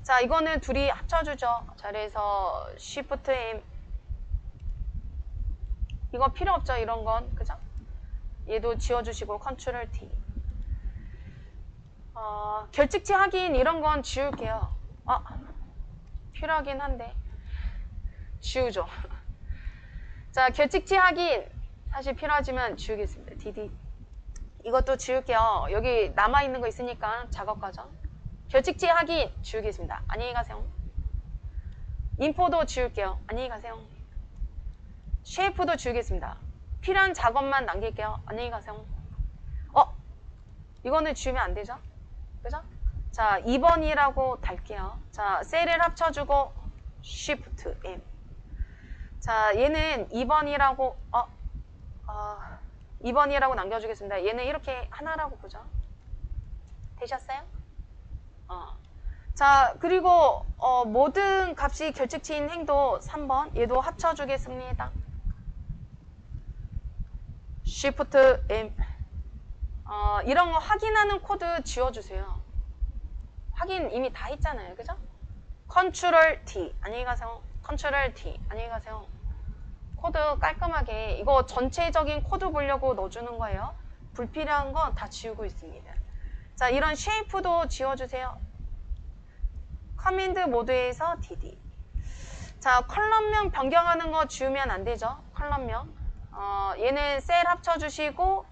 자, 이거는 둘이 합쳐주죠. 자, 그래서 Shift M. 이거 필요 없죠. 이런 건. 그죠? 얘도 지워주시고 Ctrl D. 결직치 확인 이런 건 지울게요. 필요하긴 한데 지우죠. 자, 결직치 확인 사실 필요하지만 지우겠습니다. DD. 이것도 지울게요. 여기 남아있는 거 있으니까 작업 과정. 결직치 확인 지우겠습니다. 안녕히 가세요. 인포도 지울게요. 안녕히 가세요. 쉐이프도 지우겠습니다. 필요한 작업만 남길게요. 안녕히 가세요. 이거는 지우면 안 되죠? 그죠? 자, 2번이라고 달게요. 자, 셀을 합쳐주고 Shift M. 자, 얘는 2번이라고 2번이라고 남겨주겠습니다. 얘는 이렇게 하나라고 보죠. 되셨어요? 자, 그리고 모든 값이 결직치인 행도 3번 얘도 합쳐주겠습니다. Shift M. 이런 거 확인하는 코드 지워주세요. 확인 이미 다 했잖아요. 그죠? Ctrl T. 안녕히 가세요. Ctrl T. 안녕히 가세요. 코드 깔끔하게 이거 전체적인 코드 보려고 넣어주는 거예요. 불필요한 거 다 지우고 있습니다. 자, 이런 쉐이프도 지워주세요. 커맨드 모드에서 DD. 자, 컬럼명 변경하는 거 지우면 안 되죠. 컬럼명. 얘는 셀 합쳐주시고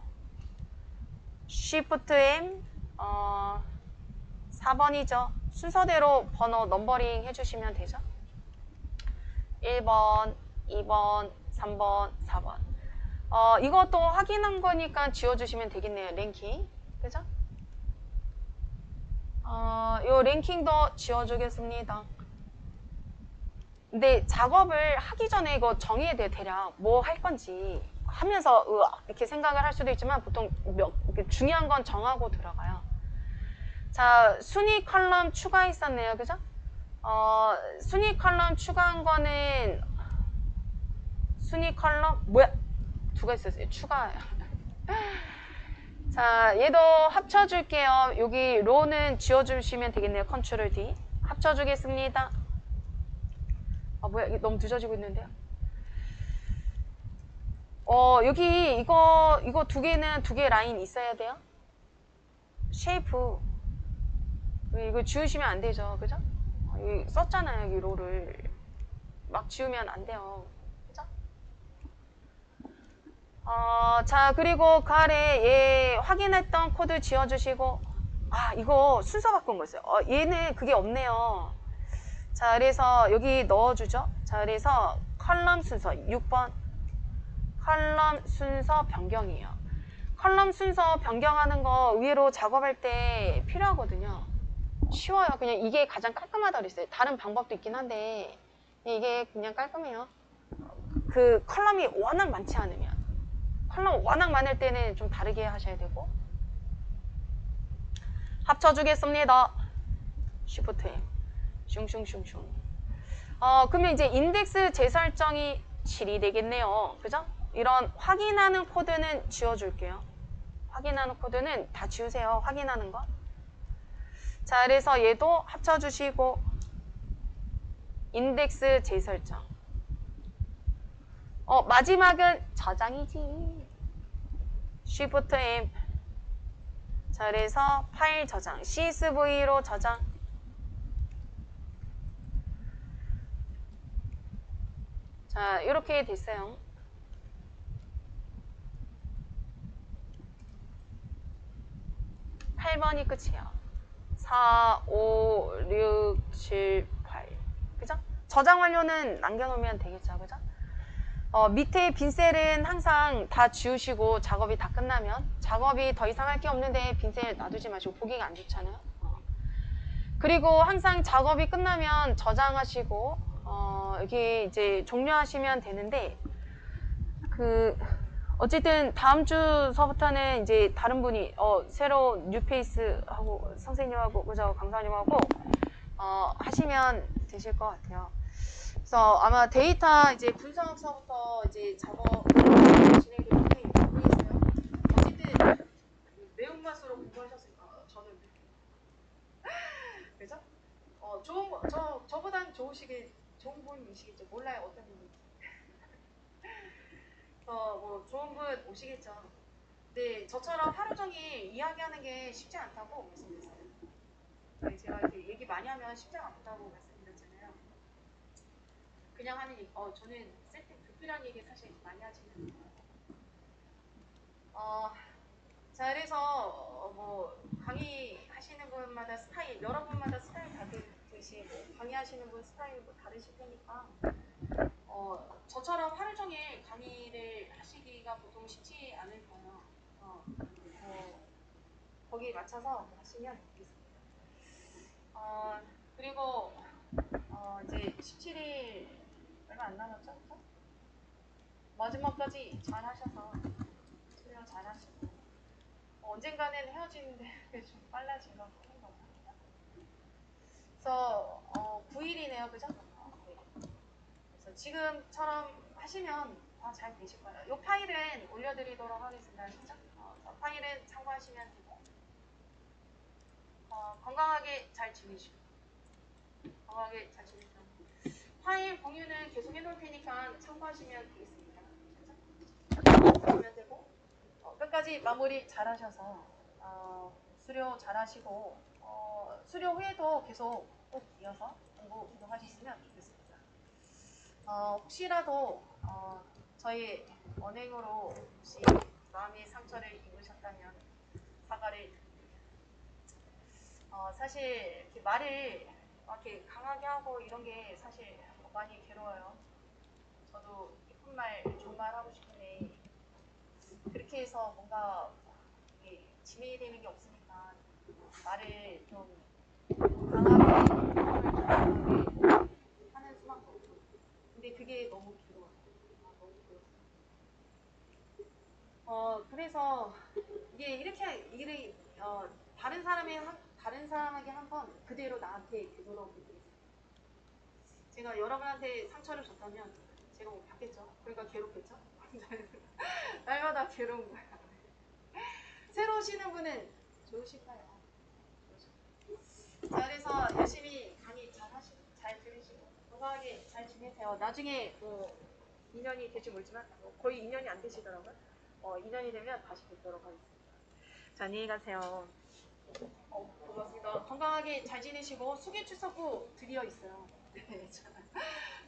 Shift M 4번이죠. 순서대로 번호 넘버링 해주시면 되죠. 1번, 2번, 3번, 4번. 이것도 확인한 거니까 지워주시면 되겠네요. 랭킹. 그죠? 요 랭킹도 지워주겠습니다. 근데 작업을 하기 전에 이거 정의해야 돼요. 대략 뭐 할 건지 하면서 이렇게 생각을 할 수도 있지만 보통 중요한 건 정하고 들어가요. 자, 순위 컬럼 추가했었네요. 그죠? 순위 컬럼 추가한 거는 순위 컬럼 뭐야? 두 개 있었어요. 추가. 자, 얘도 합쳐줄게요. 여기 로는 지워주시면 되겠네요. Ctrl D. 합쳐주겠습니다. 뭐야? 이게 너무 늦어지고 있는데요. 여기 이거 두 개는 두 개 라인 있어야 돼요. 쉐이프. 이거 지우시면 안 되죠. 그죠? 여기 썼잖아요. 여기 로를. 막 지우면 안 돼요. 그죠? 자, 그리고 그 아래 얘 확인했던 코드 지워주시고 이거 순서 바꾼 거 있어요. 얘는 그게 없네요. 자, 그래서 여기 넣어주죠. 자, 그래서 컬럼 순서 6번. 컬럼 순서 변경이에요. 컬럼 순서 변경하는 거 의외로 작업할 때 필요하거든요. 쉬워요. 그냥 이게 가장 깔끔하다고 그랬어요. 다른 방법도 있긴 한데 이게 그냥 깔끔해요. 그 컬럼이 워낙 많지 않으면. 컬럼 워낙 많을 때는 좀 다르게 하셔야 되고. 합쳐주겠습니다. Shift M. 슝슝슝슝. 그러면 이제 인덱스 재설정이 7이 되겠네요. 그죠? 이런 확인하는 코드는 지워줄게요. 확인하는 코드는 다 지우세요. 확인하는 거. 자, 그래서 얘도 합쳐주시고 인덱스 재설정. 마지막은 저장이지. Shift M. 자, 그래서 파일 저장. CSV로 저장. 자, 이렇게 됐어요. (8번이) 끝이에요. 4, 5, 6, 7, 8. 그죠? 저장 완료는 남겨놓으면 되겠죠. 그죠? 밑에 빈 셀은 항상 다 지우시고 작업이 다 끝나면 작업이 더 이상 할 게 없는데 빈 셀 놔두지 마시고 보기가 안 좋잖아요. 그리고 항상 작업이 끝나면 저장하시고 여기 이제 종료하시면 되는데 어쨌든 다음 주서부터는 이제 다른 분이 새로 뉴페이스 하고 선생님하고 그죠 강사님하고 하시면 되실 것 같아요. 그래서 아마 데이터 이제 분석서부터 이제 작업 진행되는데 모르겠어요. 어쨌든 매운맛으로 공부하셨으니까 저는 그죠? 좋은 저보단 좋은 분이시겠죠. 몰라요 어떤 분인지. 뭐 좋은 분 오시겠죠. 근데 저처럼 하루 종일 이야기하는 게 쉽지 않다고 말씀드렸어요. 제가 이렇게 얘기 많이 하면 쉽지 않다고 말씀드렸잖아요. 그냥 하는 얘기, 저는 불필요한 얘기 사실 많이 하지는 않아요. 자, 그래서 뭐 강의 하시는 분마다 스타일, 여러분마다 스타일 다르듯이 뭐 강의하시는 분 스타일 뭐 다르실 테니까 저처럼 하루 종일 강의를 하시기가 보통 쉽지 않을 거예요. 거기에 맞춰서 하시면 되겠습니다. 그리고 이제 17일 얼마 안 남았죠? 그쵸? 마지막까지 잘 하셔서 수련 잘 하시고 언젠가는 헤어지는데 좀 빨라진 것 같은 거죠. 그래서 9일이네요, 그죠? 네. 그래서 지금처럼 하시면 잘 되실 거예요. 이 파일은 올려드리도록 하겠습니다. 그죠? 파일은 참고하시면 되고 건강하게 잘 지내시고 건강하게 잘 지내시고 파일 공유는 계속 해놓을 테니까 참고하시면 되겠습니다. 하시면 되고 끝까지 마무리 잘 하셔서 수료 잘 하시고 수료 후에도 계속 꼭 이어서 공부 계속 하셨으면 좋겠습니다. 혹시라도 저희 언행으로 혹시 마음의 상처를 입으셨다면 사과를 드립니다. 사실 이렇게 말을 이렇게 강하게 하고 이런 게 사실 많이 괴로워요. 저도 예쁜 말, 좋은 말 하고 싶은데 그렇게 해서 뭔가 진행이 되는 게 없으니까 말을 좀 강하게 하는 수밖에 없고 근데 그게 너무 괴로워요. 너무 괴로워요. 그래서 이게 이렇게 다른 사람에게 한 번 그대로 나한테 되돌아오게 돼 있어요. 제가 여러분한테 상처를 줬다면 제가 뭐 받겠죠. 그러니까 괴롭겠죠. 날마다 괴로운 거야. 새로 오시는 분은 좋으실까요? 자, 그래서 열심히 강의 잘 들으시고 건강하게 잘 지내세요. 나중에 뭐 2년이 될지 모르지만 거의 2년이 안 되시더라고요. 2년이 되면 다시 뵙도록 하겠습니다. 자, 안녕히 가세요. 고맙습니다. 건강하게 잘 지내시고 수기 출석부 드디어 있어요. 네,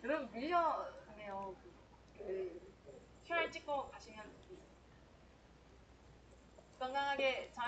여러분 밀려네요. QR 찍고 가시면 되겠습니다. 건강하게 잘